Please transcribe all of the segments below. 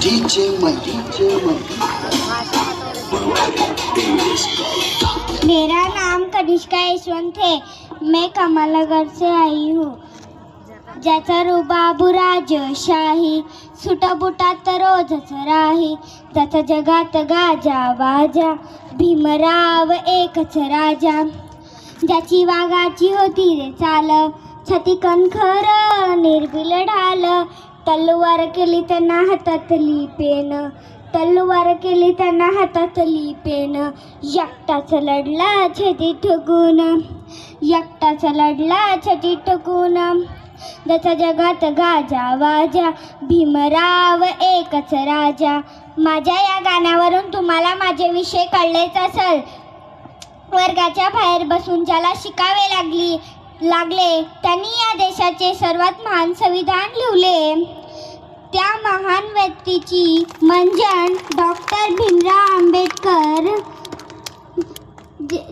DJ मनी मेरा नाम कनिष्का यशवंत है। मैं कमलनगर से आई हूँ। ज्याचा रुबाब राजशाही, सुटाबुटात रोजच राही, ज्याचा जगात गाजा वाजा, भीमराव एकच राजा, ज्याची वाघाची होती रे चाल, छाती कणखर निर्बिल ढाल, तलवार केली त्यांना हातातली पेन, तलवार केली त्यांना हातातली पेन, एकटाच लढला छाती ठोकून, एकटाच लढला छाती ठोकून, ज्याचा जगात गाजा वाजा, भीमराव एकच राजा. माझ्या या गाण्यावरून तुम्हाला माझे विषय कळलेच असेल. वर्गाच्या बाहेर बसून ज्याला शिकावे लागले त्यांनी या देशाचे सर्वात महान संविधान लिहिले. त्या महान व्यक्तीची म्हणजे डॉक्टर भीमराव आंबेडकर.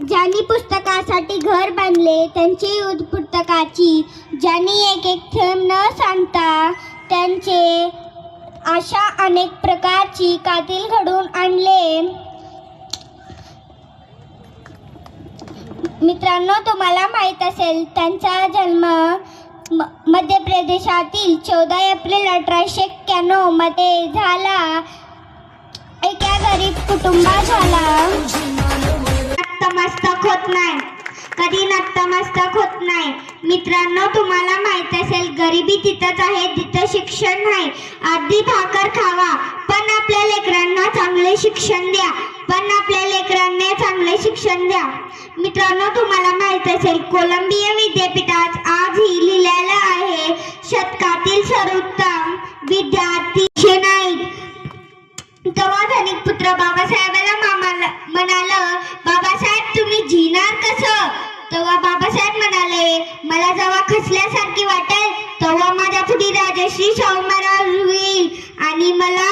ज्यांनी पुस्तकासाठी घर बांधले, त्यांची युद्ध पुस्तकाची, ज्यांनी एक एक थेंब न सांगता त्यांचे अशा अनेक प्रकारची कातील घडवून आणले. मित्रांनो, तुम्हाला माहीत असेल त्यांचा जन्म मध्य प्रदेशातील 14 एप्रिल 1891 मध्ये झाला. एका गरीब कुटुंबात झाला. नतमस्तक होत नाही, कधी नतमस्तक होत नाही. मित्रांनो, तुम्हाला माहित असेल गरिबी तिथंच आहे जिथं शिक्षण नाही. अर्धी भाकर खावा पण आपल्या लेकरांना चांगले शिक्षण द्या, पण आपल्या लेकरांना चांगले शिक्षण द्या. मित्रांनो, तुम्हाला माहित असेल कोलंबिया विद्यापीठात आजही लिहिलेलं आहे, शतकातील सर्वोत्तम विद्यार्थी नाईक. तेव्हा धनिक पुत्र बाबासाहेबाला म्हणाला, बाबासाहेब तुम्ही जिणार कसं? तेव्हा बाबासाहेब म्हणाले, मला जेव्हा खचल्यासारखी वाटेल तेव्हा माझ्या पुढे राजश्री शाहू महाराज होईल आणि मला